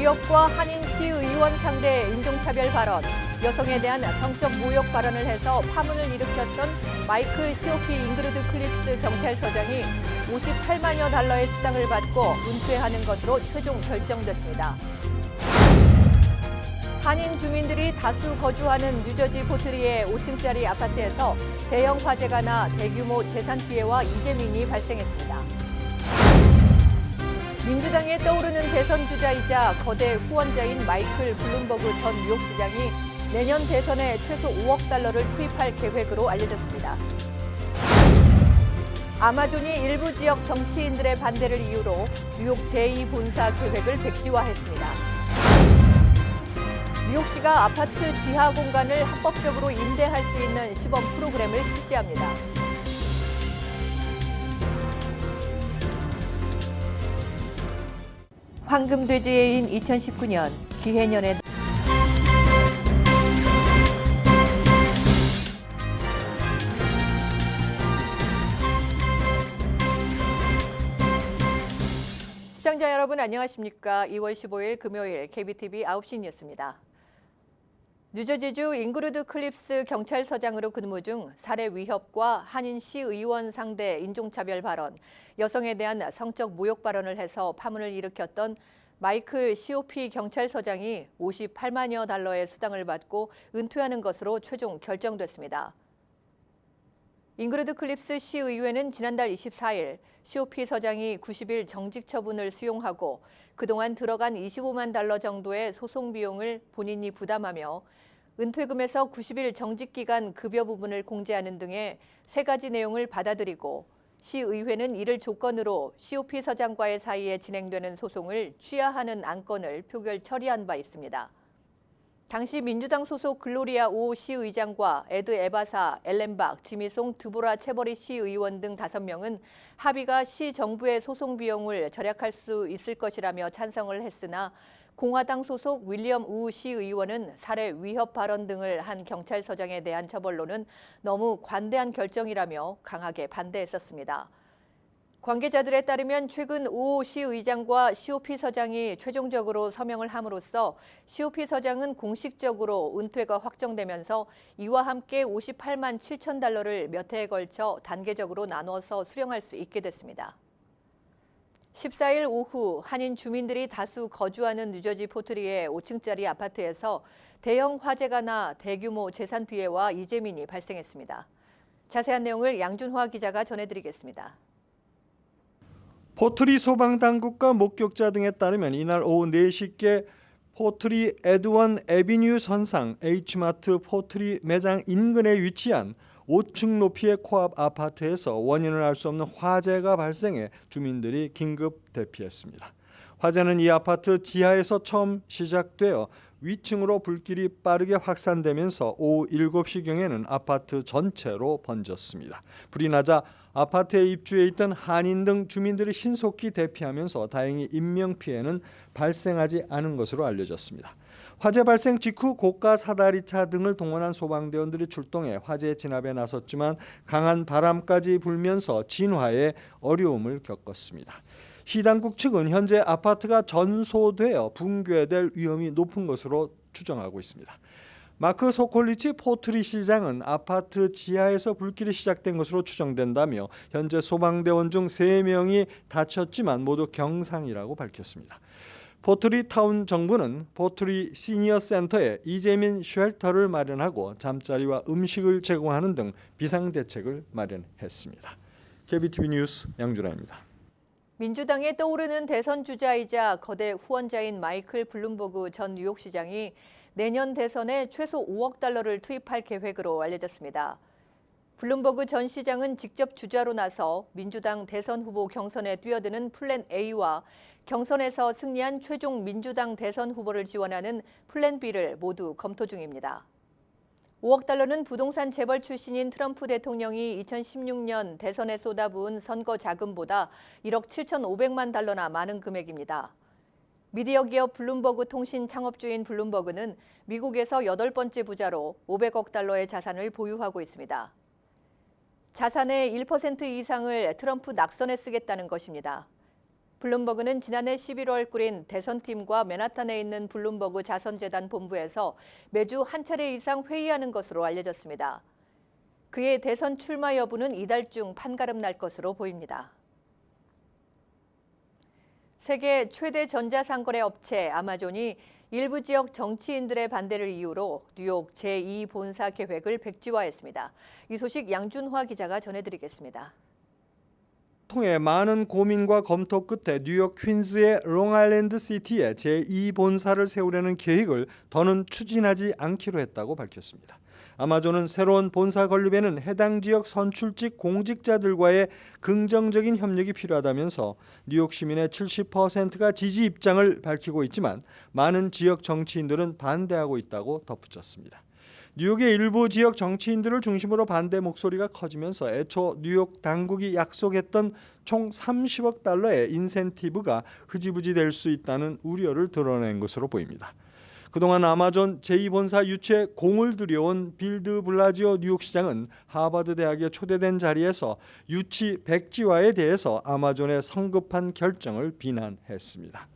무역과 한인 시의원 상대 인종차별 발언, 여성에 대한 성적 모욕 발언을 해서 파문을 일으켰던 마이클 COP 잉그리드 클립스 경찰서장이 58만여 달러의 수당을 받고 은퇴하는 것으로 최종 결정됐습니다. 한인 주민들이 다수 거주하는 뉴저지 포트리의 5층짜리 아파트에서 대형 화재가 나 대규모 재산 피해와 이재민이 발생했습니다. 민주당에 떠오르는 대선 주자이자 거대 후원자인 마이클 블룸버그 전 뉴욕시장이 내년 대선에 최소 5억 달러를 투입할 계획으로 알려졌습니다. 아마존이 일부 지역 정치인들의 반대를 이유로 뉴욕 제2본사 계획을 백지화했습니다. 뉴욕시가 아파트 지하 공간을 합법적으로 임대할 수 있는 시범 프로그램을 실시합니다. 황금돼지해인 2019년 기해년에 시청자 여러분 안녕하십니까? 2월 15일 금요일 KBTV 9시 뉴스입니다. 뉴저지주 잉그리드 클립스 경찰서장으로 근무 중 살해 위협과 한인 시의원 상대 인종차별 발언, 여성에 대한 성적 모욕 발언을 해서 파문을 일으켰던 마이클 COP 경찰서장이 58만여 달러의 수당을 받고 은퇴하는 것으로 최종 결정됐습니다. 잉그리드 클립스 시의회는 지난달 24일 COP 서장이 90일 정직 처분을 수용하고 그동안 들어간 25만 달러 정도의 소송 비용을 본인이 부담하며 은퇴금에서 90일 정직 기간 급여 부분을 공제하는 등의 3가지 내용을 받아들이고 시의회는 이를 조건으로 COP 서장과의 사이에 진행되는 소송을 취하하는 안건을 표결 처리한 바 있습니다. 당시 민주당 소속 글로리아 오 시의장과 에드 에바사, 엘렌박, 지미송, 드보라 체버리 시의원 등 5명은 합의가 시 정부의 소송 비용을 절약할 수 있을 것이라며 찬성을 했으나 공화당 소속 윌리엄 우 시의원은 살해 위협 발언 등을 한 경찰서장에 대한 처벌로는 너무 관대한 결정이라며 강하게 반대했었습니다. 관계자들에 따르면 최근 오 시의장과 COP 서장이 최종적으로 서명을 함으로써 COP 서장은 공식적으로 은퇴가 확정되면서 이와 함께 58만 7천 달러를 몇 해에 걸쳐 단계적으로 나눠서 수령할 수 있게 됐습니다. 14일 오후 한인 주민들이 다수 거주하는 뉴저지 포트리의 5층짜리 아파트에서 대형 화재가 나 대규모 재산 피해와 이재민이 발생했습니다. 자세한 내용을 양준화 기자가 전해드리겠습니다. 포트리 소방당국과 목격자 등에 따르면 이날 오후 4시께 포트리 에드원 애비뉴 선상 H마트 포트리 매장 인근에 위치한 5층 높이의 코앞 아파트에서 원인을 알 수 없는 화재가 발생해 주민들이 긴급 대피했습니다. 화재는 이 아파트 지하에서 처음 시작되어 위층으로 불길이 빠르게 확산되면서 오후 7시경에는 아파트 전체로 번졌습니다. 불이 나자 아파트에 입주해 있던 한인 등 주민들이 신속히 대피하면서 다행히 인명피해는 발생하지 않은 것으로 알려졌습니다. 화재 발생 직후 고가 사다리차 등을 동원한 소방대원들이 출동해 화재 진압에 나섰지만 강한 바람까지 불면서 진화에 어려움을 겪었습니다. 시 당국 측은 현재 아파트가 전소되어 붕괴될 위험이 높은 것으로 추정하고 있습니다. 마크 소콜리치 포트리 시장은 아파트 지하에서 불길이 시작된 것으로 추정된다며 현재 소방대원 중 3명이 다쳤지만 모두 경상이라고 밝혔습니다. 포트리 타운 정부는 포트리 시니어 센터에 이재민 쉘터를 마련하고 잠자리와 음식을 제공하는 등 비상대책을 마련했습니다. KBTV 뉴스 양준하입니다. 민주당에 떠오르는 대선 주자이자 거대 후원자인 마이클 블룸버그 전 뉴욕시장이 내년 대선에 최소 5억 달러를 투입할 계획으로 알려졌습니다. 블룸버그 전 시장은 직접 주자로 나서 민주당 대선 후보 경선에 뛰어드는 플랜 A와 경선에서 승리한 최종 민주당 대선 후보를 지원하는 플랜 B를 모두 검토 중입니다. 5억 달러는 부동산 재벌 출신인 트럼프 대통령이 2016년 대선에 쏟아부은 선거 자금보다 1억 7,500만 달러나 많은 금액입니다. 미디어 기업 블룸버그 통신 창업주인 블룸버그는 미국에서 8번째 부자로 500억 달러의 자산을 보유하고 있습니다. 자산의 1% 이상을 트럼프 낙선에 쓰겠다는 것입니다. 블룸버그는 지난해 11월 꾸린 대선팀과 맨하탄에 있는 블룸버그 자선재단 본부에서 매주 한 차례 이상 회의하는 것으로 알려졌습니다. 그의 대선 출마 여부는 이달 중 판가름 날 것으로 보입니다. 세계 최대 전자상거래 업체 아마존이 일부 지역 정치인들의 반대를 이유로 뉴욕 제2본사 계획을 백지화했습니다. 이 소식 양준화 기자가 전해드리겠습니다. 통해 많은 고민과 검토 끝에 뉴욕 퀸즈의 롱아일랜드 시티에 제2본사를 세우려는 계획을 더는 추진하지 않기로 했다고 밝혔습니다. 아마존은 새로운 본사 건립에는 해당 지역 선출직 공직자들과의 긍정적인 협력이 필요하다면서 뉴욕 시민의 70%가 지지 입장을 밝히고 있지만 많은 지역 정치인들은 반대하고 있다고 덧붙였습니다. 뉴욕의 일부 지역 정치인들을 중심으로 반대 목소리가 커지면서 애초 뉴욕 당국이 약속했던 총 30억 달러의 인센티브가 흐지부지 될 수 있다는 우려를 드러낸 것으로 보입니다. 그동안 아마존 제2본사 유치에 공을 들여온 빌 드 블라지오 뉴욕시장은 하버드 대학에 초대된 자리에서 유치 백지화에 대해서 아마존의 성급한 결정을 비난했습니다.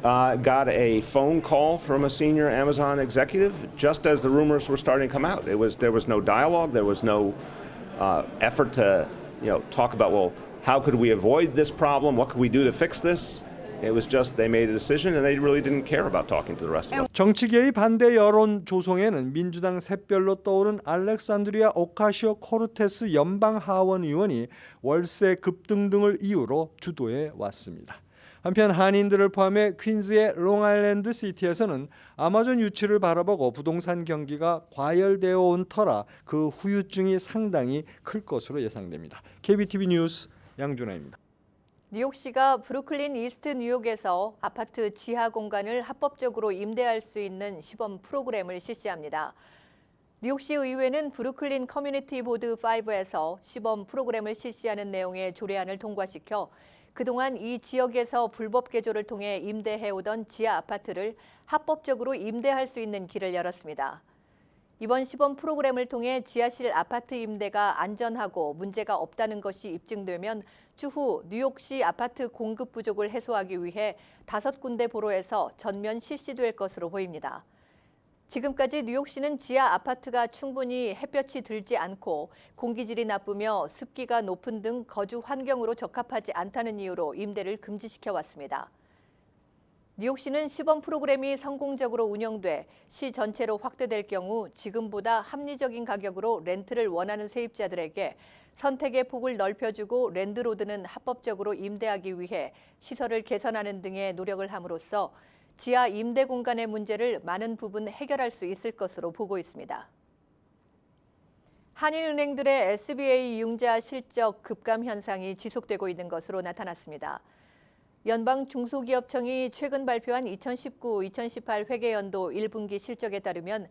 Got a phone call from a senior Amazon executive just as the rumors were starting to come out. There was no dialogue. There was no effort to talk about, well, how could we avoid this problem? What could we do to fix this? It was just they made a decision and they really didn't care about talking to the rest of us. 정치계의 반대 여론 조성에는 민주당 샛별로 떠오른 알렉산드리아 오카시오 코르테스 연방 하원 의원이 월세 급등 등을 이유로 주도해 왔습니다. 한편 한인들을 포함해 퀸즈의 롱아일랜드 시티에서는 아마존 유치를 바라보고 부동산 경기가 과열되어 온 터라 그 후유증이 상당히 클 것으로 예상됩니다. KBTV 뉴스 양준하입니다. 뉴욕시가 브루클린 이스트 뉴욕에서 아파트 지하 공간을 합법적으로 임대할 수 있는 시범 프로그램을 실시합니다. 뉴욕시 의회는 브루클린 커뮤니티 보드 5에서 시범 프로그램을 실시하는 내용의 조례안을 통과시켜 그동안 이 지역에서 불법 개조를 통해 임대해오던 지하 아파트를 합법적으로 임대할 수 있는 길을 열었습니다. 이번 시범 프로그램을 통해 지하실 아파트 임대가 안전하고 문제가 없다는 것이 입증되면 추후 뉴욕시 아파트 공급 부족을 해소하기 위해 5군데 보로에서 전면 실시될 것으로 보입니다. 지금까지 뉴욕시는 지하 아파트가 충분히 햇볕이 들지 않고 공기질이 나쁘며 습기가 높은 등 거주 환경으로 적합하지 않다는 이유로 임대를 금지시켜 왔습니다. 뉴욕시는 시범 프로그램이 성공적으로 운영돼 시 전체로 확대될 경우 지금보다 합리적인 가격으로 렌트를 원하는 세입자들에게 선택의 폭을 넓혀주고 랜드로드는 합법적으로 임대하기 위해 시설을 개선하는 등의 노력을 함으로써 지하 임대 공간의 문제를 많은 부분 해결할 수 있을 것으로 보고 있습니다. 한인은행들의 SBA 융자 실적 급감 현상이 지속되고 있는 것으로 나타났습니다. 연방중소기업청이 최근 발표한 2019-2018 회계연도 1분기 실적에 따르면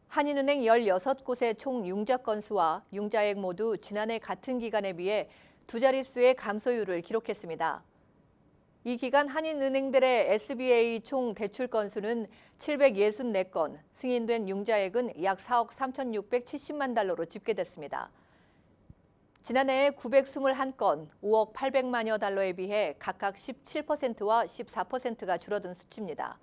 한인은행 16곳의 총 융자 건수와 융자액 모두 지난해 같은 기간에 비해 두 자릿수의 감소율을 기록했습니다. 이 기간 한인은행들의 SBA 총 대출 건수는 764건, 승인된 융자액은 약 4억 3,670만 달러로 집계됐습니다. 지난해 921건, 5억 800만여 달러에 비해 각각 17%와 14%가 줄어든 수치입니다.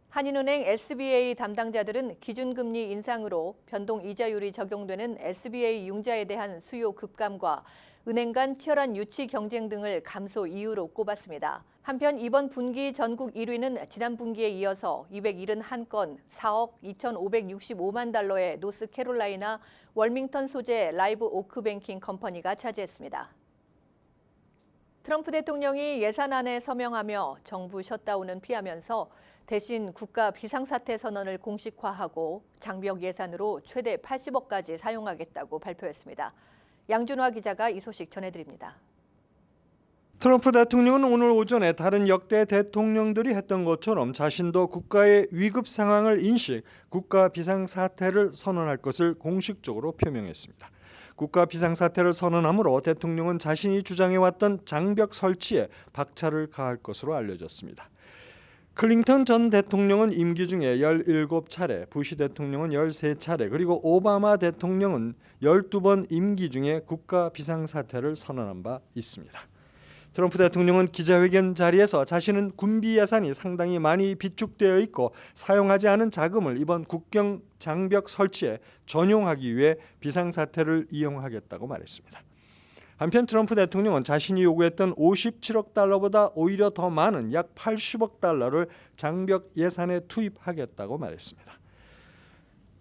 한인은행 SBA 담당자들은 기준금리 인상으로 변동 이자율이 적용되는 SBA 융자에 대한 수요 급감과 은행 간 치열한 유치 경쟁 등을 감소 이유로 꼽았습니다. 한편 이번 분기 전국 1위는 지난 분기에 이어서 271건, 4억 2,565만 달러의 노스캐롤라이나 월밍턴 소재 라이브 오크 뱅킹 컴퍼니가 차지했습니다. 트럼프 대통령이 예산안에 서명하며 정부 셧다운은 피하면서 대신 국가 비상사태 선언을 공식화하고 장벽 예산으로 최대 80억까지 사용하겠다고 발표했습니다. 양준화 기자가 이 소식 전해드립니다. 트럼프 대통령은 오늘 오전에 다른 역대 대통령들이 했던 것처럼 자신도 국가의 위급 상황을 인식, 국가 비상사태를 선언할 것을 공식적으로 표명했습니다. 국가 비상사태를 선언함으로 대통령은 자신이 주장해왔던 장벽 설치에 박차를 가할 것으로 알려졌습니다. 클린턴 전 대통령은 임기 중에 17차례, 부시 대통령은 13차례, 그리고 오바마 대통령은 12번 임기 중에 국가 비상사태를 선언한 바 있습니다. 트럼프 대통령은 기자회견 자리에서 자신은 군비 예산이 상당히 많이 비축되어 있고 사용하지 않은 자금을 이번 국경 장벽 설치에 전용하기 위해 비상사태를 이용하겠다고 말했습니다. 한편 트럼프 대통령은 자신이 요구했던 57억 달러보다 오히려 더 많은 약 80억 달러를 장벽 예산에 투입하겠다고 말했습니다.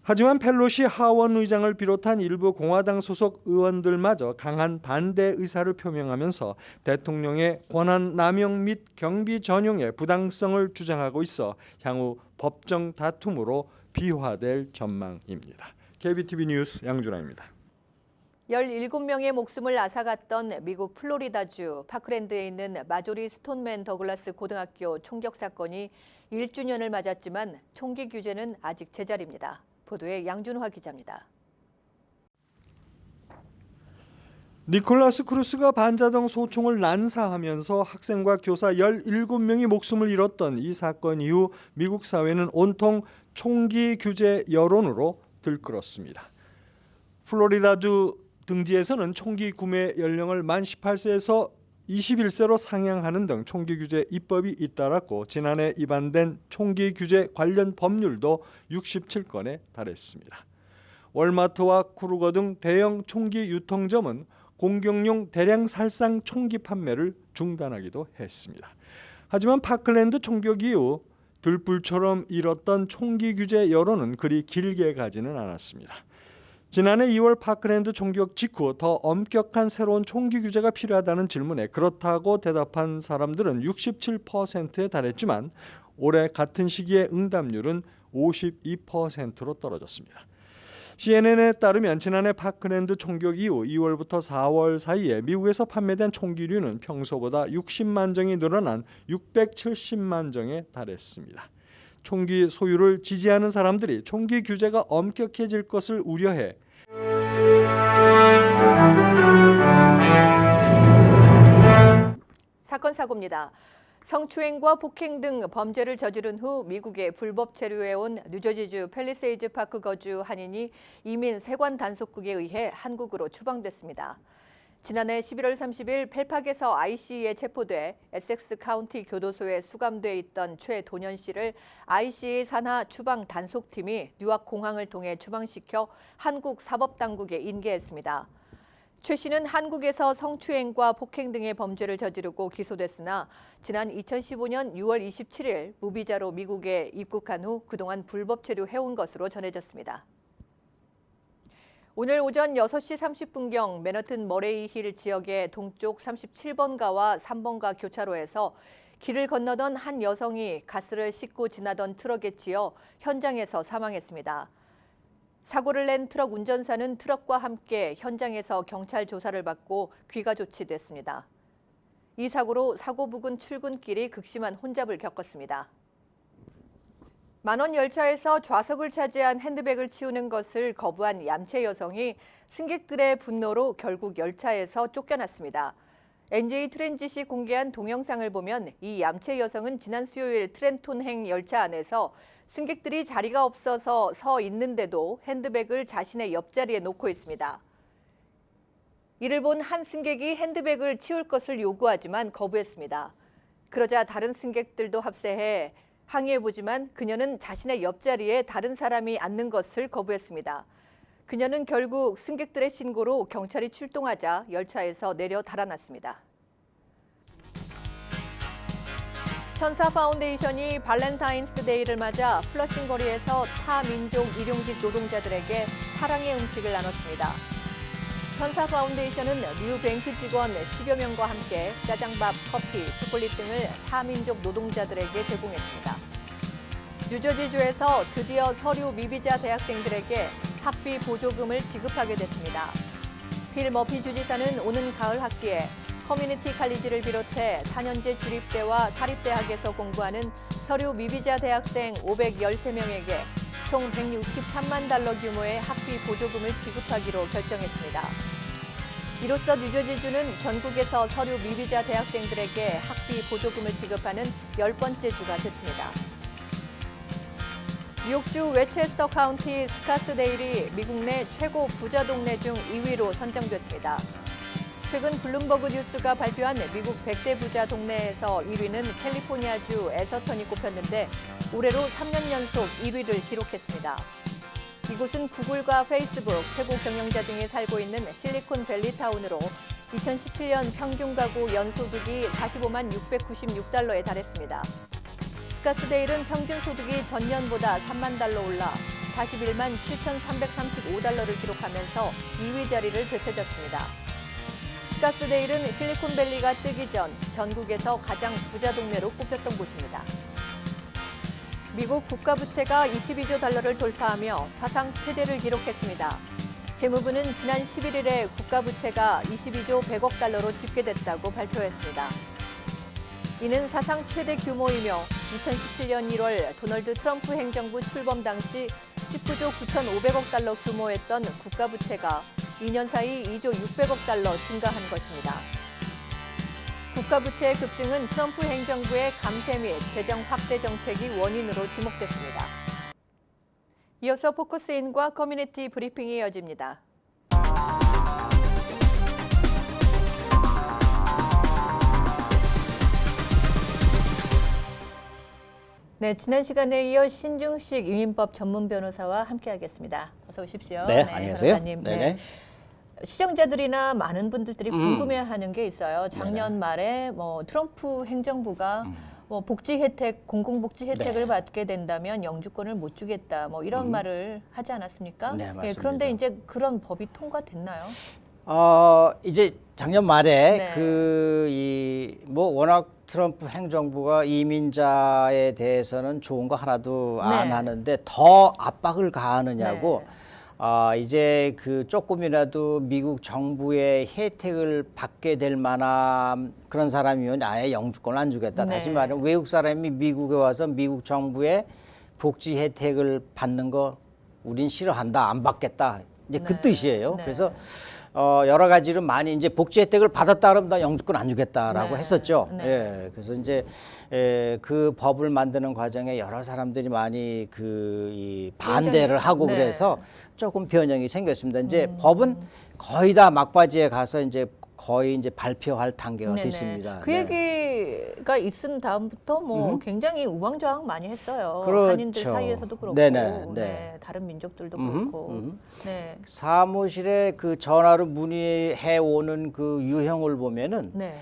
하지만 펠로시 하원 의장을 비롯한 일부 공화당 소속 의원들마저 강한 반대 의사를 표명하면서 대통령의 권한 남용 및 경비 전용의 부당성을 주장하고 있어 향후 법정 다툼으로 비화될 전망입니다. KBTV 뉴스 양준하입니다. 17명의 목숨을 앗아갔던 미국 플로리다주 파크랜드에 있는 마조리 스톤맨 더글라스 고등학교 총격 사건이 1주년을 맞았지만 총기 규제는 아직 제자리입니다. 보도에 양준화 기자입니다. 니콜라스 크루스가 반자동 소총을 난사하면서 학생과 교사 17명이 목숨을 잃었던 이 사건 이후 미국 사회는 온통 총기 규제 여론으로 들끓었습니다. 플로리다주 등지에서는 총기 구매 연령을 만 18세에서 21세로 상향하는 등 총기 규제 입법이 잇따랐고 지난해 입안된 총기 규제 관련 법률도 67건에 달했습니다. 월마트와 크루거 등 대형 총기 유통점은 공격용 대량 살상 총기 판매를 중단하기도 했습니다. 하지만 파클랜드 총격 이후 들불처럼 일었던 총기 규제 여론은 그리 길게 가지는 않았습니다. 지난해 2월 파크랜드 총격 직후 더 엄격한 새로운 총기 규제가 필요하다는 질문에 그렇다고 대답한 사람들은 67%에 달했지만 올해 같은 시기의 응답률은 52%로 떨어졌습니다. CNN에 따르면 지난해 파크랜드 총격 이후 2월부터 4월 사이에 미국에서 판매된 총기류는 평소보다 60만 정이 늘어난 670만 정에 달했습니다. 총기 소유를 지지하는 사람들이 총기 규제가 엄격해질 것을 우려해 사건 사고입니다. 성추행과 폭행 등 범죄를 저지른 후 미국에 불법 체류해온 뉴저지주 팰리세이즈 파크 거주 한인이 이민 세관 단속국에 의해 한국으로 추방됐습니다. 지난해 11월 30일 펠팍에서 ICE에 체포돼 에섹스 카운티 교도소에 수감돼 있던 최도년 씨를 ICE 산하 추방 단속팀이 뉴욕 공항을 통해 추방시켜 한국 사법당국에 인계했습니다. 최 씨는 한국에서 성추행과 폭행 등의 범죄를 저지르고 기소됐으나 지난 2015년 6월 27일 무비자로 미국에 입국한 후 그동안 불법 체류해온 것으로 전해졌습니다. 오늘 오전 6시 30분경 맨하튼 머레이힐 지역의 동쪽 37번가와 3번가 교차로에서 길을 건너던 한 여성이 가스를 싣고 지나던 트럭에 치여 현장에서 사망했습니다. 사고를 낸 트럭 운전사는 트럭과 함께 현장에서 경찰 조사를 받고 귀가 조치됐습니다. 이 사고로 사고 부근 출근길이 극심한 혼잡을 겪었습니다. 만원 열차에서 좌석을 차지한 핸드백을 치우는 것을 거부한 얌체 여성이 승객들의 분노로 결국 열차에서 쫓겨났습니다. NJ 트랜짓이 공개한 동영상을 보면 이 얌체 여성은 지난 수요일 트렌톤행 열차 안에서 승객들이 자리가 없어서 서 있는데도 핸드백을 자신의 옆자리에 놓고 있습니다. 이를 본 한 승객이 핸드백을 치울 것을 요구하지만 거부했습니다. 그러자 다른 승객들도 합세해 항의해보지만 그녀는 자신의 옆자리에 다른 사람이 앉는 것을 거부했습니다. 그녀는 결국 승객들의 신고로 경찰이 출동하자 열차에서 내려 달아났습니다. 천사 파운데이션이 발렌타인스데이를 맞아 플러싱 거리에서 타 민족 일용직 노동자들에게 사랑의 음식을 나눴습니다. 천사 파운데이션은 뉴뱅크 직원 10여 명과 함께 짜장밥, 커피, 초콜릿 등을 타민족 노동자들에게 제공했습니다. 뉴저지주에서 드디어 서류 미비자 대학생들에게 학비 보조금을 지급하게 됐습니다. 필 머피 주지사는 오는 가을 학기에 커뮤니티 칼리지를 비롯해 4년제 주립대와 사립대학에서 공부하는 서류 미비자 대학생 513명에게 총 163만 달러 규모의 학비 보조금을 지급하기로 결정했습니다. 이로써 뉴저지주는 전국에서 서류 미비자 대학생들에게 학비 보조금을 지급하는 10번째 주가 됐습니다. 뉴욕주 웨체스터 카운티 스카스데일이 미국 내 최고 부자 동네 중 2위로 선정됐습니다. 최근 블룸버그 뉴스가 발표한 미국 100대 부자 동네에서 1위는 캘리포니아주 에서턴이 꼽혔는데 올해로 3년 연속 1위를 기록했습니다. 이곳은 구글과 페이스북 최고 경영자 등이 살고 있는 실리콘밸리 타운으로 2017년 평균 가구 연소득이 45만 696달러에 달했습니다. 스카스데일은 평균 소득이 전년보다 3만 달러 올라 41만 7,335달러를 기록하면서 2위 자리를 되찾았습니다. 스카스데일은 실리콘밸리가 뜨기 전 전국에서 가장 부자 동네로 꼽혔던 곳입니다. 미국 국가부채가 22조 달러를 돌파하며 사상 최대를 기록했습니다. 재무부는 지난 11일에 국가부채가 22조 100억 달러로 집계됐다고 발표했습니다. 이는 사상 최대 규모이며 2017년 1월 도널드 트럼프 행정부 출범 당시 19조 9,500억 달러 규모였던 국가부채가 2년 사이 2조 600억 달러 증가한 것입니다. 국가부채의 급증은 트럼프 행정부의 감세 및 재정 확대 정책이 원인으로 지목됐습니다. 이어서 포커스인과 커뮤니티 브리핑이 이어집니다. 네, 지난 시간에 이어 신중식 이민법 전문 변호사와 함께하겠습니다. 어서 오십시오. 네, 안녕하세요. 변호사님. 네네. 네. 시청자들이나 많은 분들이 궁금해하는 게 있어요. 작년 네네. 말에 뭐 트럼프 행정부가 뭐 복지 혜택, 공공복지 혜택을 네. 받게 된다면 영주권을 못 주겠다, 뭐 이런 말을 하지 않았습니까? 네, 맞습니다. 그런데 이제 그런 법이 통과됐나요? 이제 작년 말에 네. 뭐 워낙 트럼프 행정부가 이민자에 대해서는 좋은 거 하나도 안 네. 하는데 더 압박을 가하느냐고 네. 이제 그 조금이라도 미국 정부의 혜택을 받게 될 만한 그런 사람이면 아예 영주권을 안 주겠다. 네. 다시 말하면 외국 사람이 미국에 와서 미국 정부의 복지 혜택을 받는 거 우린 싫어한다. 안 받겠다. 이제 그 네. 뜻이에요. 네. 그래서 여러 가지로 많이 이제 복지 혜택을 받았다 그러면 나 영주권 안 주겠다라고 네. 했었죠. 네. 예. 그래서 이제 그 법을 만드는 과정에 여러 사람들이 많이 이 반대를 하고 네. 그래서 조금 변형이 생겼습니다. 이제 법은 거의 다 막바지에 가서 이제 거의 이제 발표할 단계가 네네. 됐습니다. 그 얘기가 있은 다음부터 뭐 굉장히 우왕좌왕 많이 했어요. 그렇죠. 한인들 사이에서도 그렇고, 네네, 네, 네. 다른 민족들도 그렇고, 네, 사무실에 그 전화로 문의해 오는 그 유형을 보면은 네,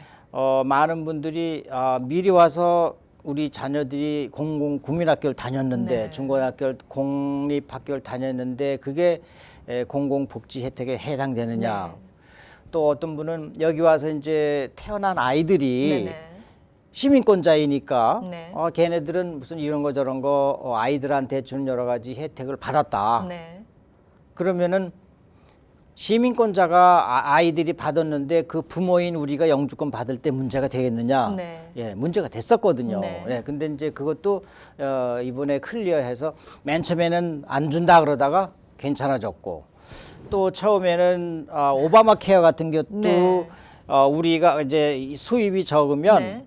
많은 분들이 미리 와서 우리 자녀들이 국민학교를 다녔는데 네. 중고등학교 공립학교를 다녔는데 그게 공공복지 혜택에 해당되느냐. 네. 또 어떤 분은 여기 와서 이제 태어난 아이들이 네네. 시민권자이니까 네. 걔네들은 무슨 이런 거 저런 거 아이들한테 주는 여러 가지 혜택을 받았다. 네. 그러면은 시민권자가 아이들이 받았는데 그 부모인 우리가 영주권 받을 때 문제가 되겠느냐? 네. 예, 문제가 됐었거든요. 네. 예, 근데 이제 그것도 이번에 클리어해서 맨 처음에는 안 준다 그러다가 괜찮아졌고 또 처음에는 오바마 케어 같은 것도 네. 우리가 이제 수입이 적으면 네.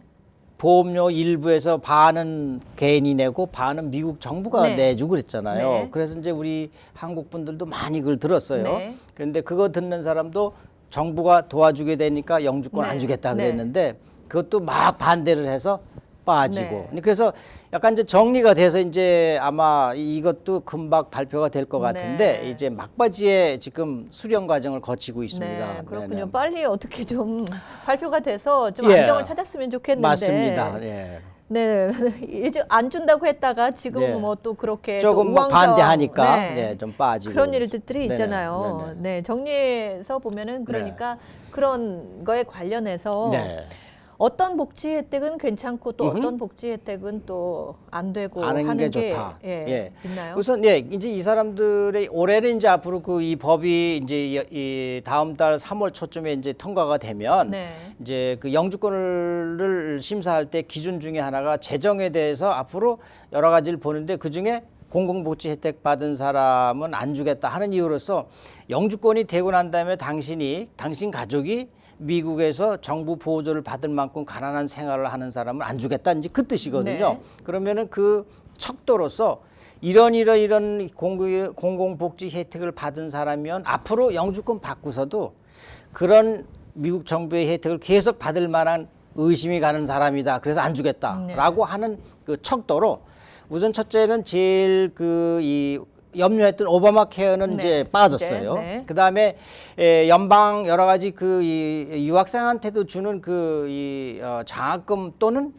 보험료 일부에서 반은 개인이 내고 반은 미국 정부가 네. 내주고 그랬잖아요. 네. 그래서 이제 우리 한국 분들도 많이 그걸 들었어요. 네. 그런데 그거 듣는 사람도 정부가 도와주게 되니까 영주권 네. 안 주겠다 네. 그랬는데 그것도 막 반대를 해서 빠지고. 네. 그래서 약간 이제 정리가 돼서 이제 아마 이것도 금방 발표가 될 것 같은데 네. 이제 막바지에 지금 수령 과정을 거치고 있습니다. 네, 그렇군요. 네네. 빨리 어떻게 좀 발표가 돼서 좀 예. 안정을 찾았으면 좋겠는데. 맞습니다. 예. 네, 이제 안 준다고 했다가 지금 네. 뭐 또 그렇게 조금 또 뭐 우왕좌왕, 반대하니까 네. 네, 좀 빠지고 그런 일들이 네네, 있잖아요. 네네. 네, 정리해서 보면은 그러니까 그런 거에 관련해서 네. 어떤 복지 혜택은 괜찮고 또 어떤 복지 혜택은 또 안 되고 아는 하는 게 좋다. 예, 있나요? 우선 이제 이 사람들의 올해는 이제 앞으로 그 이 법이 이제 이 다음 달 3월 초쯤에 이제 통과가 되면 네. 이제 그 영주권을 심사할 때 기준 중에 하나가 재정에 대해서 앞으로 여러 가지를 보는데 그 중에 공공복지 혜택 받은 사람은 안 주겠다 하는 이유로서 영주권이 되고 난 다음에 당신 가족이 미국에서 정부 보호조를 받을 만큼 가난한 생활을 하는 사람은 안 주겠다 이제 그 뜻이거든요. 네. 그러면은 그 척도로서 이런 공공복지 혜택을 받은 사람이면 앞으로 영주권 받고서도 그런 미국 정부의 혜택을 계속 받을 만한 의심이 가는 사람이다. 그래서 안 주겠다라고 하는 그 척도로 우선 첫째는 제일 이 염려했던 오바마 케어는 이제 빠졌어요. 그다음에 연방 여러 가지 이 유학생한테도 주는 장학금 또는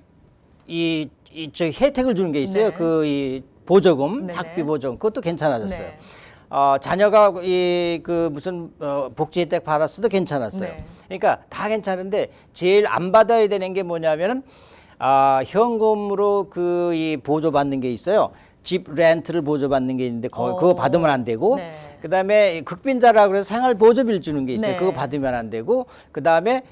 저 혜택을 주는 게 있어요. 이 보조금, 학비 보조금 그것도 괜찮아졌어요. 자녀가 무슨 복지 혜택 받았어도 괜찮았어요. 그러니까 다 괜찮은데 제일 안 받아야 되는 게 뭐냐면은 현금으로 이 보조받는 게 있어요. 집 렌트를 보조받는 게 있는데 그거 받으면 안 되고 그다음에 극빈자라고 해서 생활 보조비를 주는 게 있어요. 그거 받으면 안 되고 그다음에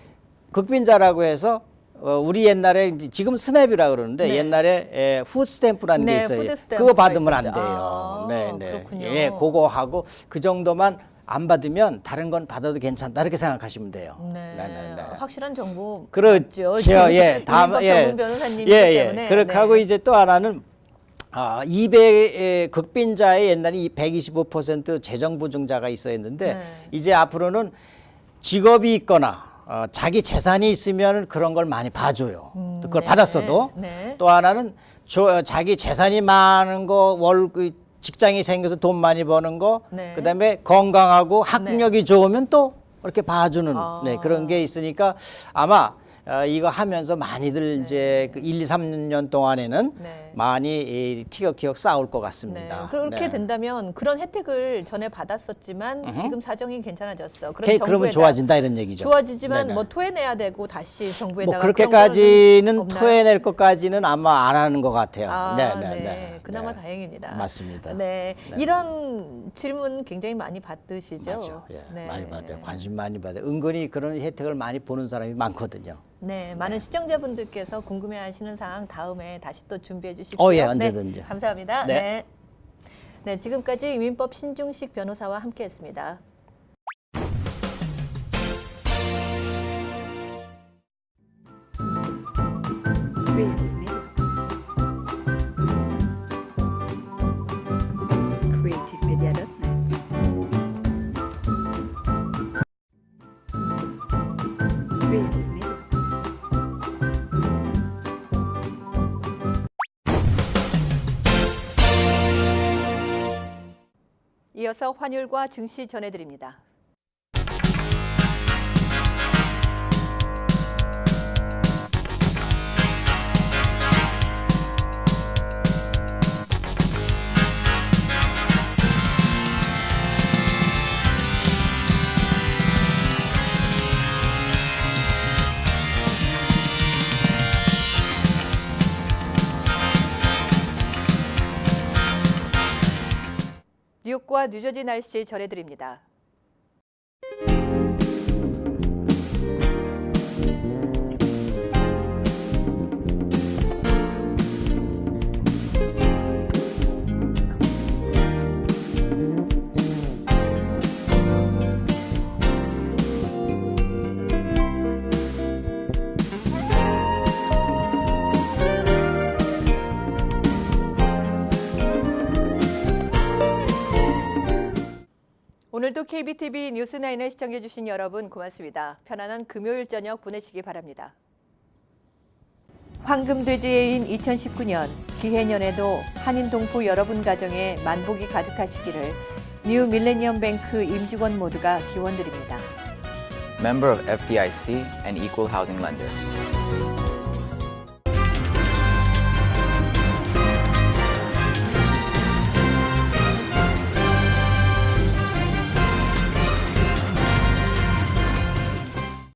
극빈자라고 해서 우리 옛날에 지금 스냅이라고 그러는데 옛날에 푸드스탬프라는 게 있어요. 그거 받으면 안 돼요. 그렇군요. 예, 그거 하고 그 정도만 안 받으면 다른 건 받아도 괜찮다 이렇게 생각하시면 돼요. 확실한 정보 그렇죠. 예, 다음 전문 변호사님이기 때문에 그렇게 하고 이제 또 하나는 200 극빈자의 옛날에 125% 재정 보증자가 있어야 했는데 이제 앞으로는 직업이 있거나 자기 재산이 있으면 그런 걸 많이 봐줘요. 그걸 받았어도 또 하나는 자기 재산이 많은 거 직장이 생겨서 돈 많이 버는 거 그다음에 건강하고 학력이 좋으면 또 이렇게 봐주는 그런 게 있으니까 아마 이거 하면서 많이들 이제 그 1, 2, 3년 동안에는 많이 티격태격 싸울 것 같습니다. 그렇게 된다면 그런 혜택을 전에 받았었지만 지금 사정이 괜찮아졌어. 그러면 좋아진다 이런 얘기죠. 좋아지지만 뭐 토해내야 되고 다시 정부에다가 그렇게까지는 토해낼 것까지는 아마 안 하는 것 같아요. 그나마 다행입니다. 맞습니다. 이런 질문 굉장히 많이 받으시죠? 맞죠. 많이 받아요. 관심 많이 받아요. 은근히 그런 혜택을 많이 보는 사람이 많거든요. 많은 시청자분들께서 궁금해하시는 사항 다음에 다시 또 준비해 주십시오. 언제든지. 감사합니다. 지금까지 민법 신중식 변호사와 함께했습니다. 이어서 환율과 증시 전해드립니다. 뉴욕과 뉴저지 날씨 전해드립니다. 오늘도 KBTV 뉴스9을 시청해주신 여러분 고맙습니다. 편안한 금요일 저녁 보내시기 바랍니다. 황금돼지해인 2019년 기해년에도 한인 동포 여러분 가정에 만복이 가득하시기를 뉴 밀레니엄 뱅크 임직원 모두가 기원드립니다. Member of FDIC and Equal Housing Lender.